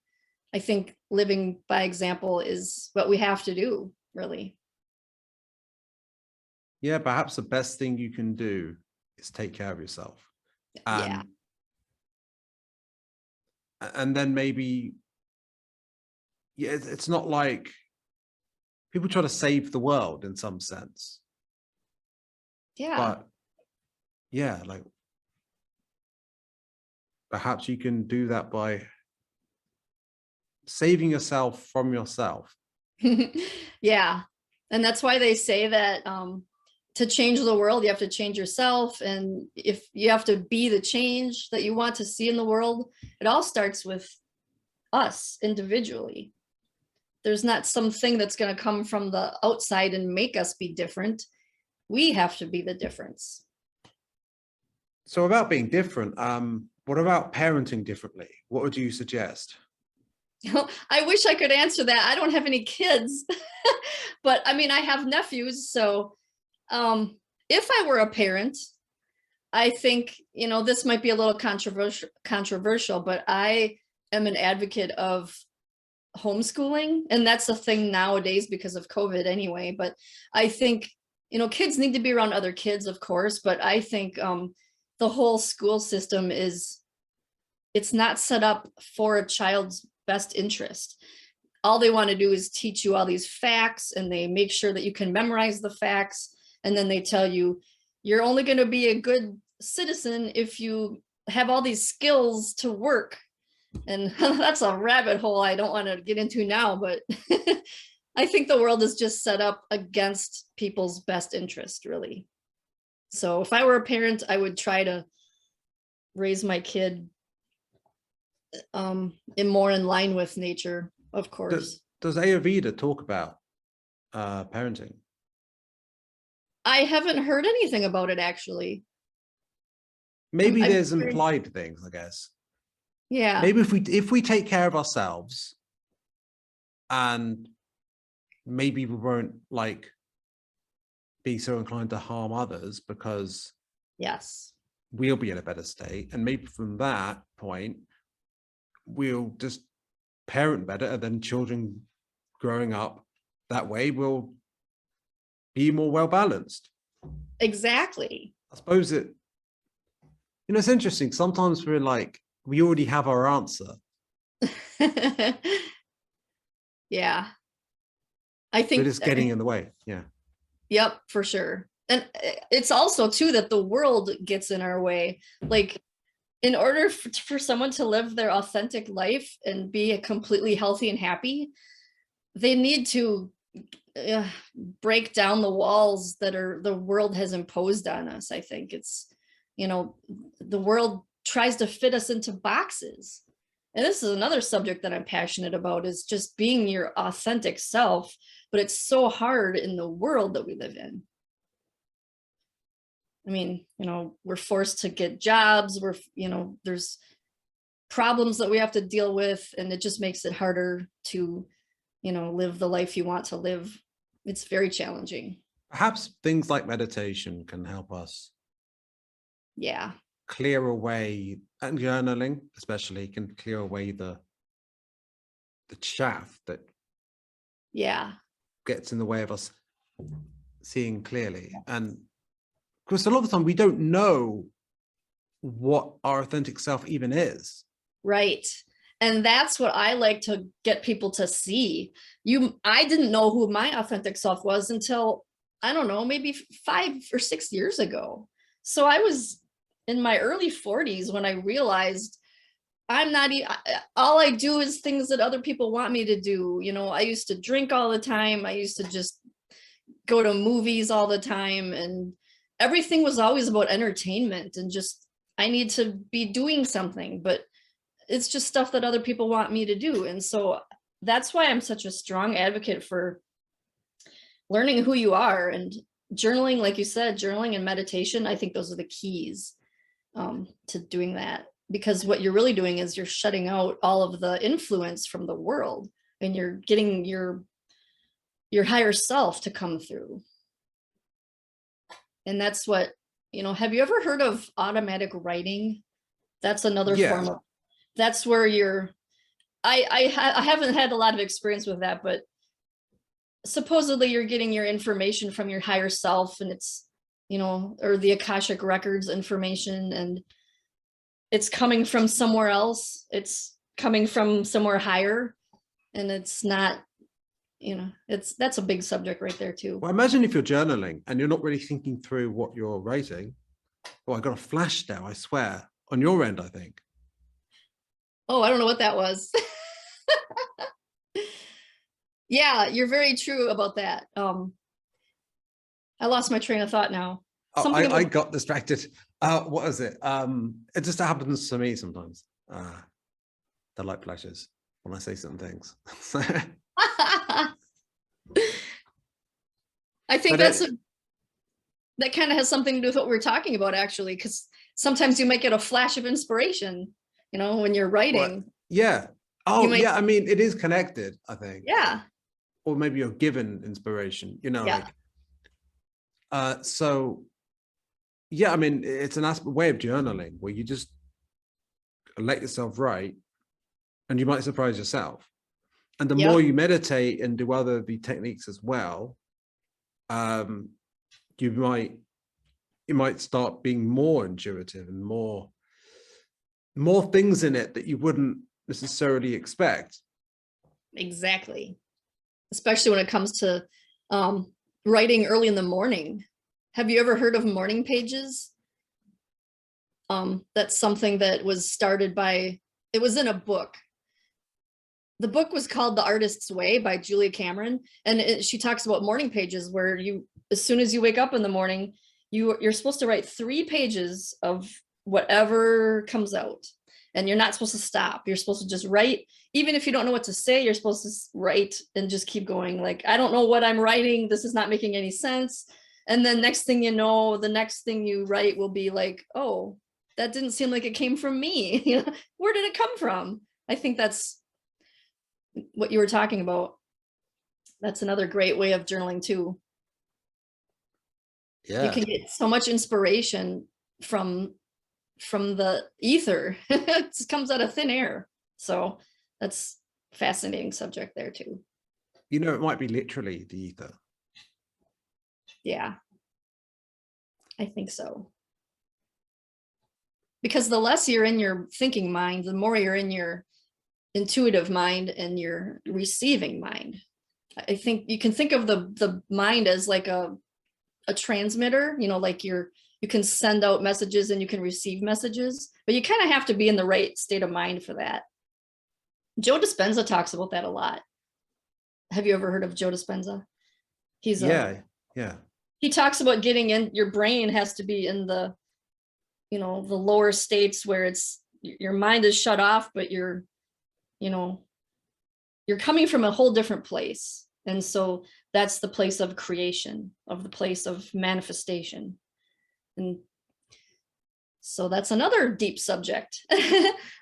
I think living by example is what we have to do, really. Yeah, perhaps the best thing you can do is take care of yourself. Yeah. And then maybe, yeah, it's not like people try to save the world in some sense. Yeah. But yeah, like perhaps you can do that by saving yourself from yourself. Yeah. And that's why they say that to change the world, you have to change yourself. And if you have to be the change that you want to see in the world, it all starts with us individually. There's not something that's going to come from the outside and make us be different. We have to be the difference. So about being different, what about parenting differently? What would you suggest? I wish I could answer that. I don't have any kids, but I mean, I have nephews. So if I were a parent, I think, you know, this might be a little controversial, but I am an advocate of homeschooling. And that's a thing nowadays because of COVID anyway. But I think, you know, kids need to be around other kids, of course, but I think the whole school system it's not set up for a child's best interest. All they want to do is teach you all these facts, and they make sure that you can memorize the facts. And then they tell you, you're only going to be a good citizen if you have all these skills to work. And that's a rabbit hole I don't want to get into now, but I think the world is just set up against people's best interest, really. So if I were a parent, I would try to raise my kid more in line with nature, of course. Does Ayurveda talk about parenting? I haven't heard anything about it, actually. Maybe there's implied things, I guess. Yeah. Maybe if we take care of ourselves, and maybe we won't like be so inclined to harm others, because yes, we'll be in a better state. And maybe from that point, we'll just parent better, and then children growing up that way will be more well balanced. Exactly. I suppose it's interesting. Sometimes we're like, we already have our answer. Yeah. I think But it's getting in the way. Yeah. Yep, for sure. And it's also too that the world gets in our way. Like, in order for someone to live their authentic life and be completely healthy and happy, they need to break down the walls that the world has imposed on us. I think it's, the world tries to fit us into boxes. And this is another subject that I'm passionate about, is just being your authentic self. But it's so hard in the world that we live in. I mean, we're forced to get jobs. There's problems that we have to deal with, and it just makes it harder to, live the life you want to live. It's very challenging. Perhaps things like meditation can help us. Yeah. Clear away, and journaling especially can clear away the chaff that gets in the way of us seeing clearly. And because a lot of the time we don't know what our authentic self even is. Right. And that's what I like to get people to see. I didn't know who my authentic self was until, I don't know, maybe 5 or 6 years ago. So I was in my early 40s when I realized I'm not, all I do is things that other people want me to do. I used to drink all the time. I used to just go to movies all the time, and everything was always about entertainment, and just, I need to be doing something, but it's just stuff that other people want me to do. And so that's why I'm such a strong advocate for learning who you are, and journaling, like you said, journaling and meditation. I think those are the keys to doing that, because what you're really doing is you're shutting out all of the influence from the world, and you're getting your higher self to come through. And that's what, have you ever heard of automatic writing? That's another form of, that's where I haven't had a lot of experience with that, but supposedly you're getting your information from your higher self, and it's, or the Akashic records information, and it's coming from somewhere else. It's coming from somewhere higher, and it's not, that's a big subject right there too. Well, imagine if you're journaling and you're not really thinking through what you're writing. Oh, I got a flash now, I swear, on your end, I think. Oh, I don't know what that was. Yeah, you're very true about that. I lost my train of thought now. Oh, I got distracted. What is it? It just happens to me sometimes. The light flashes when I say certain things. I think that kind of has something to do with what we're talking about, actually, because sometimes you might get a flash of inspiration, when you're writing. Yeah. Oh, yeah. I mean, it is connected, I think. Yeah. Or maybe you're given inspiration, Yeah. So, yeah, I mean, it's an way of journaling where you just let yourself write, and you might surprise yourself. And the more you meditate and do other the techniques as well, you might start being more intuitive and more things in it that you wouldn't necessarily expect. Exactly. Especially when it comes to writing early in the morning. Have you ever heard of morning pages? That's something that was started it was in a book. The book was called The Artist's Way by Julia Cameron. And she talks about morning pages where as soon as you wake up in the morning, you're supposed to write 3 pages of whatever comes out. And you're not supposed to stop. You're supposed to just write. Even if you don't know what to say, you're supposed to write and just keep going. Like, I don't know what I'm writing. This is not making any sense. And then next thing you know, the next thing you write will be like, oh, that didn't seem like it came from me. Where did it come from? I think that's what you were talking about. That's another great way of journaling too. Yeah. You can get so much inspiration from the ether. It just comes out of thin air. So that's a fascinating subject there too. It might be literally the ether. Yeah, I think so. because the less you're in your thinking mind, the more you're in your intuitive mind and your receiving mind. I think you can think of the mind as like a transmitter, you know, like you can send out messages and you can receive messages, but you kind of have to be in the right state of mind for that. Joe Dispenza talks about that a lot. Have you ever heard of Joe Dispenza? He's yeah. He talks about getting in, your brain has to be in the, you know, the lower states where it's, your mind is shut off, but you're, you know, you're coming from a whole different place. And so that's the place of creation, of the place of manifestation. And so that's another deep subject.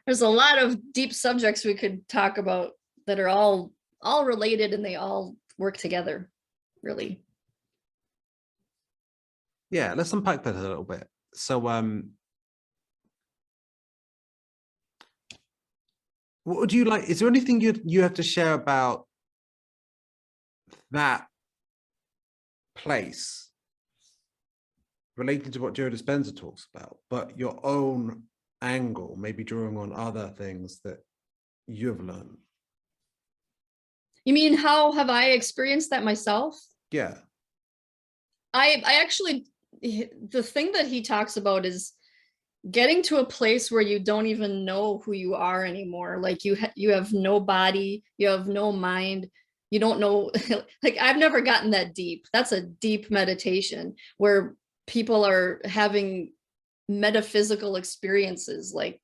There's a lot of deep subjects we could talk about that are all related, and they all work together, really. Yeah, let's unpack that a little bit. So what would you like? Is there anything you have to share about that place relating to what Joe Dispenza talks about, but your own angle, maybe drawing on other things that you've learned? You mean, how have I experienced that myself? Yeah. I actually, the thing that he talks about is getting to a place where you don't even know who you are anymore. Like you have no body, you have no mind, you don't know. Like, I've never gotten that deep. That's a deep meditation where people are having metaphysical experiences. Like,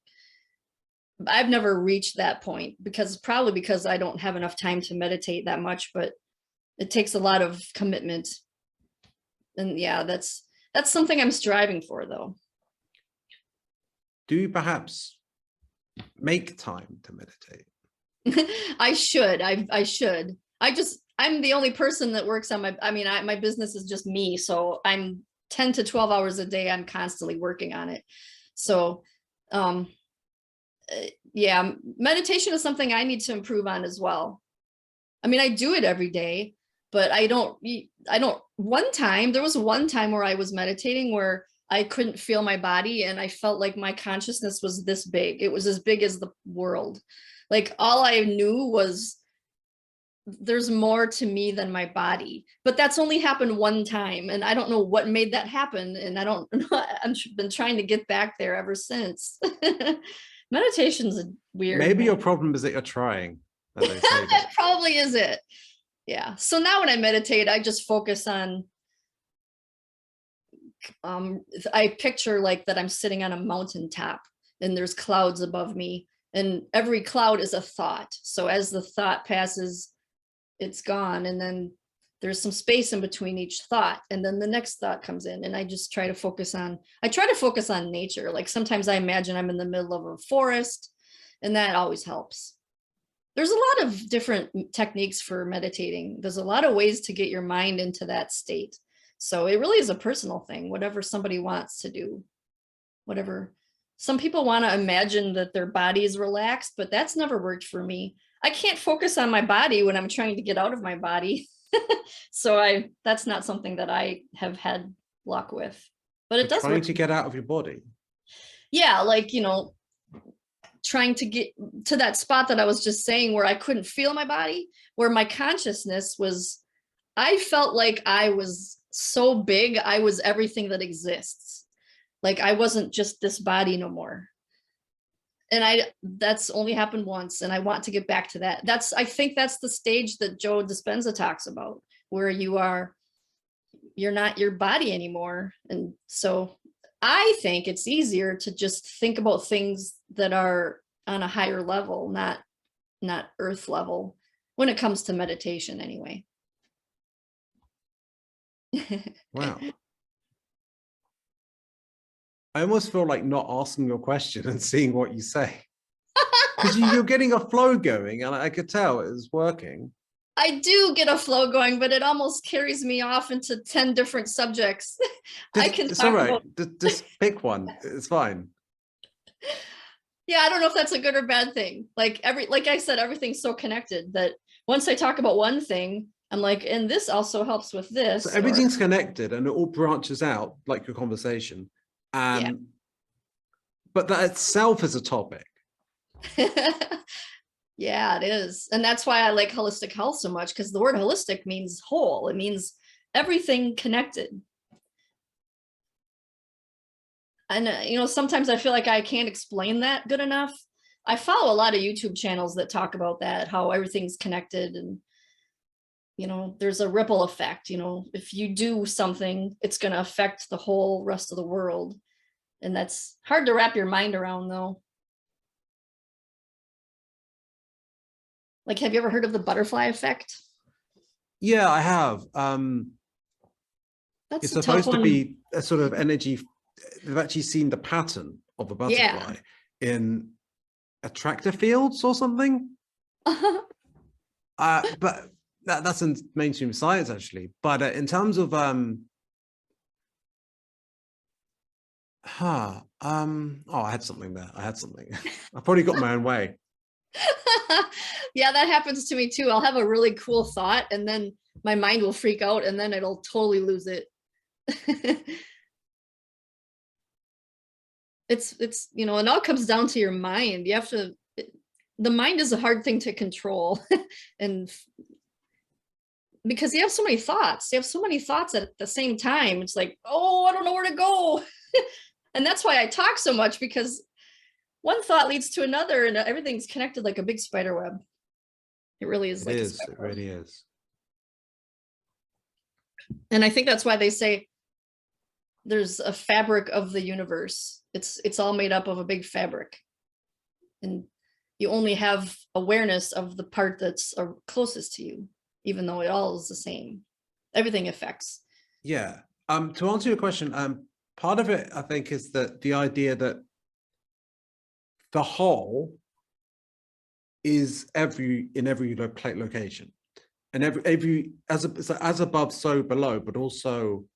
I've never reached that point, probably because I don't have enough time to meditate that much, but it takes a lot of commitment. And yeah, that's something I'm striving for, though. Do you perhaps make time to meditate? I should. I should. I'm the only person that works on my business is just me. So I'm 10 to 12 hours a day. I'm constantly working on it. So, yeah, meditation is something I need to improve on as well. I mean, I do it every day, but I don't, there was one time where I was meditating where I couldn't feel my body, and I felt like my consciousness was this big. It was as big as the world. Like, all I knew was there's more to me than my body. But that's only happened one time, and I don't know what made that happen. And I don't know. I've been trying to get back there ever since. Meditation's a weird. Maybe your problem is that you're trying. As they say. That probably is it. Yeah. So now when I meditate, I just focus on, I picture like that I'm sitting on a mountaintop and there's clouds above me, and every cloud is a thought. So as the thought passes, it's gone. And then there's some space in between each thought. And then the next thought comes in, and I just try to focus on nature. Like, sometimes I imagine I'm in the middle of a forest, and that always helps. There's a lot of different techniques for meditating. There's a lot of ways to get your mind into that state. So it really is a personal thing, whatever somebody wants to do, whatever. Some people want to imagine that their body is relaxed, but that's never worked for me. I can't focus on my body when I'm trying to get out of my body. So that's not something that I have had luck with, but it does trying work. To get out of your body. Yeah. Like, trying to get to that spot that I was just saying, where I couldn't feel my body, where my consciousness was, I felt like I was so big. I was everything that exists. Like, I wasn't just this body no more. And that's only happened once, and I want to get back to that. I think that's the stage that Joe Dispenza talks about, where you're not your body anymore. And so I think it's easier to just think about things that are on a higher level, not earth level, when it comes to meditation anyway. Wow. I almost feel like not asking your question and seeing what you say. Because you're getting a flow going, and I could tell it was working. I do get a flow going, but it almost carries me off into 10 different subjects. It's all right. Just pick one. It's fine. Yeah, I don't know if that's a good or bad thing. Like I said, everything's so connected that once I talk about one thing, I'm like, and this also helps with this. So everything's connected, and it all branches out like your conversation. Yeah. but that itself is a topic. Yeah, it is. And that's why I like holistic health so much, because the word holistic means whole. It means everything connected. And, you know, sometimes I feel like I can't explain that good enough. I follow a lot of YouTube channels that talk about that, how everything's connected, and, you know, there's a ripple effect. You know, if you do something, it's going to affect the whole rest of the world. And that's hard to wrap your mind around, though. Like, have you ever heard of the butterfly effect? Yeah, I have. That's It's a tough supposed to one. be a sort of energy. They've actually seen the pattern of a butterfly in attractor fields or something. But that's in mainstream science, actually. But in terms of oh, I had something there. I had something. I probably got my own way. Yeah, that happens to me too. I'll have a really cool thought and then my mind will freak out and then it'll totally lose it. It's you know, it all comes down to your mind. You have to, the mind is a hard thing to control. And because you have so many thoughts, at the same time. It's like, oh, I don't know where to go. And that's why I talk so much, because one thought leads to another and everything's connected like a big spider web. It really is. It really is. And I think that's why they say there's a fabric of the universe. It's all made up of a big fabric. And you only have awareness of the part that's closest to you, even though it all is the same. Everything affects. Yeah. To answer your question, part of it, I think, is that the idea that the whole is in every location, and every as above, so below, but also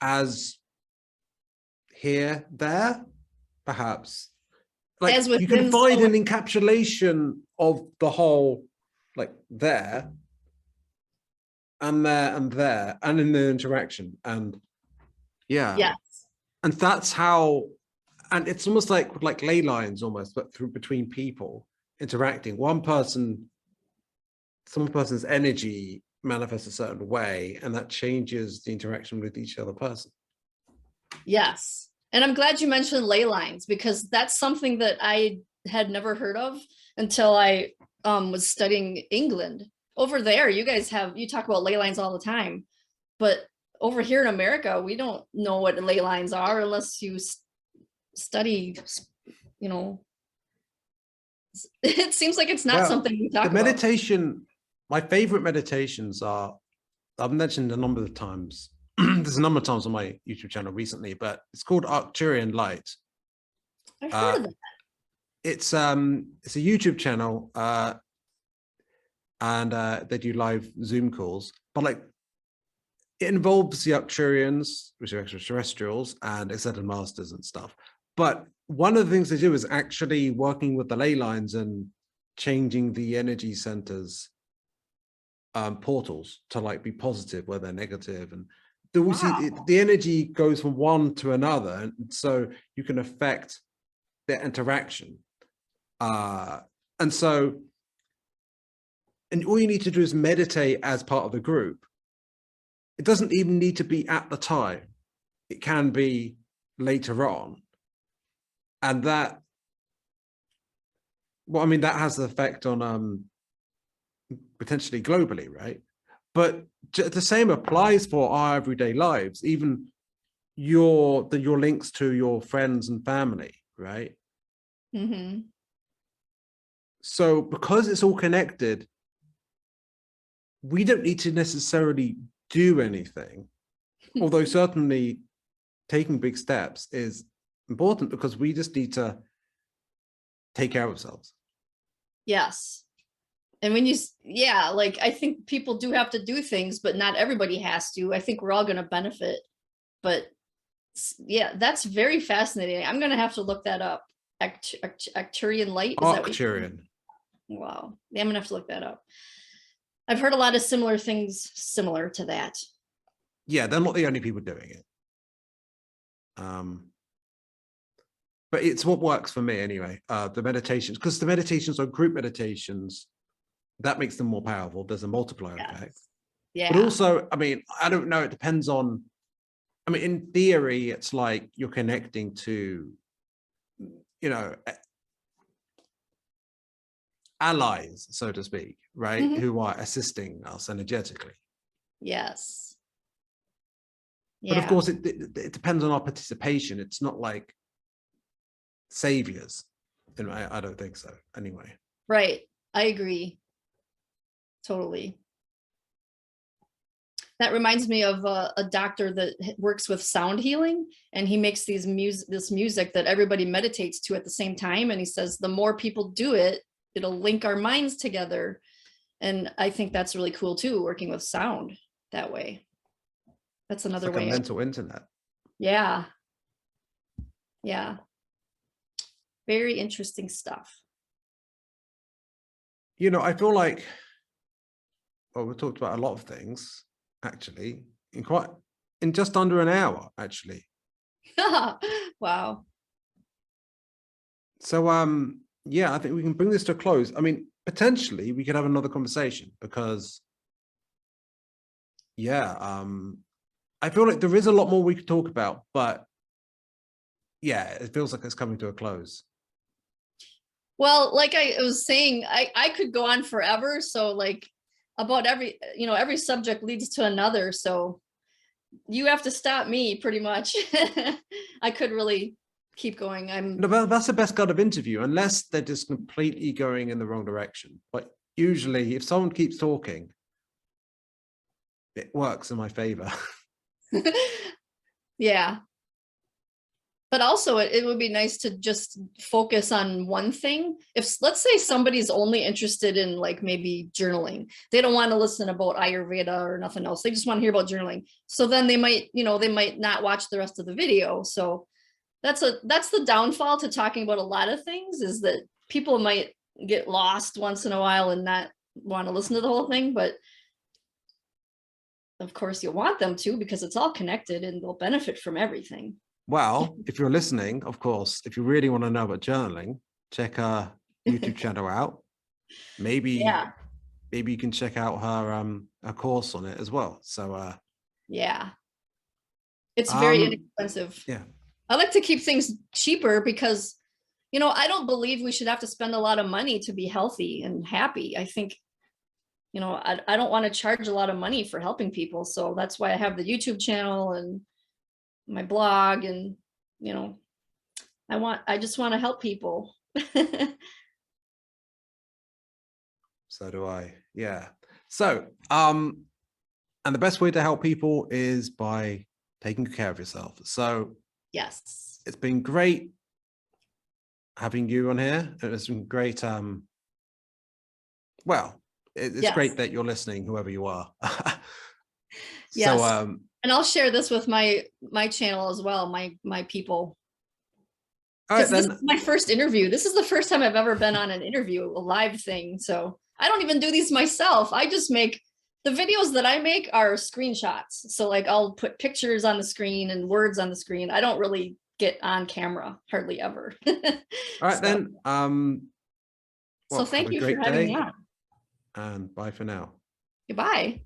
as here, there, perhaps. Like, As you can within, find so an encapsulation of the whole, like there, and there, and there, and in the interaction, and yeah. yes. And that's how, and it's almost like ley lines almost, but through between people interacting. Some person's energy manifests a certain way, and that changes the interaction with each other person. Yes. And I'm glad you mentioned ley lines, because that's something that I had never heard of until I was studying England. Over there, you talk about ley lines all the time, but over here in America, we don't know what ley lines are unless you study, you know. It seems like it's not something we talk about. The meditation, my favorite meditations are, I've mentioned a number of times, there's a number of times on my YouTube channel recently, but it's called Arcturian Light. I've heard of that. It's a YouTube channel, and they do live Zoom calls, but like, it involves the Arcturians, which are extraterrestrials, and Ascended Masters and stuff. But one of the things they do is actually working with the ley lines and changing the energy centers, portals, to like be positive where they're negative. And the energy goes from one to another, and so you can affect their interaction. And all you need to do is meditate as part of the group. It doesn't even need to be at the time. It can be later on. And that, well, I mean, that has an effect on potentially globally, right? But the same applies for our everyday lives, even your links to your friends and family, right? Mm-hmm. So because it's all connected, we don't need to necessarily do anything, although certainly taking big steps is important, because we just need to take care of ourselves. Yes. And when like, I think people do have to do things, but not everybody has to. I think we're all going to benefit. But yeah, that's very fascinating. I'm going to have to look that up. Arcturian Light? Is Arcturian. Wow. Yeah, I'm going to have to look that up. I've heard a lot of similar things similar to that. Yeah, they're not the only people doing it. but it's what works for me anyway. The meditations, because the meditations are group meditations, that makes them more powerful. There's a multiplier effect. Yeah. But also, I mean, I don't know, it depends on, I mean, in theory, it's like you're connecting to, you know, allies, so to speak, right? Mhm. Who are assisting us energetically. Yes. But of Yeah. course, it depends on our participation. It's not like saviors. And I don't think so anyway. Right. I agree. Totally. That reminds me of a doctor that works with sound healing, and he makes this music that everybody meditates to at the same time. And he says, the more people do it, it'll link our minds together. And I think that's really cool too, working with sound that way. That's another It's like way. a mental internet. Yeah. Yeah. Very interesting stuff. You know, I feel like, well, we talked about a lot of things, actually, in just under an hour, actually. Wow. So, yeah, I think we can bring this to a close. I mean, potentially we could have another conversation because, yeah, I feel like there is a lot more we could talk about, but yeah, it feels like it's coming to a close. Well, like I was saying, I could go on forever. So like about every subject leads to another. So you have to stop me pretty much. I could really keep going. No, but that's the best kind of interview, unless they're just completely going in the wrong direction. But usually if someone keeps talking, it works in my favor. Yeah. But also it would be nice to just focus on one thing. If let's say somebody's only interested in like maybe journaling, they don't want to listen about Ayurveda or nothing else. They just want to hear about journaling. So then they might not watch the rest of the video. So that's the downfall to talking about a lot of things, is that people might get lost once in a while and not want to listen to the whole thing. But of course you want them to, because it's all connected and they'll benefit from everything. Well, if you're listening, of course, if you really want to know about journaling, check our YouTube channel out. Maybe you can check out her course on it as well. So yeah, it's very inexpensive. Yeah. I like to keep things cheaper because, I don't believe we should have to spend a lot of money to be healthy and happy. I think, I don't want to charge a lot of money for helping people. So that's why I have the YouTube channel and my blog, and, I just want to help people. So do I. Yeah. So, and the best way to help people is by taking care of yourself. So Yes. it's been great having you on here. It's been great. Well, it's great that you're listening, whoever you are. Yes. So, and I'll share this with my channel as well, my people. All right, This then. is my first interview. This is the first time I've ever been on an interview, a live thing. So I don't even do these myself. I just make the videos that I make are screenshots. So like I'll put pictures on the screen and words on the screen. I don't really get on camera hardly ever. All right, then. So thank you for having me on. And bye for now. Goodbye.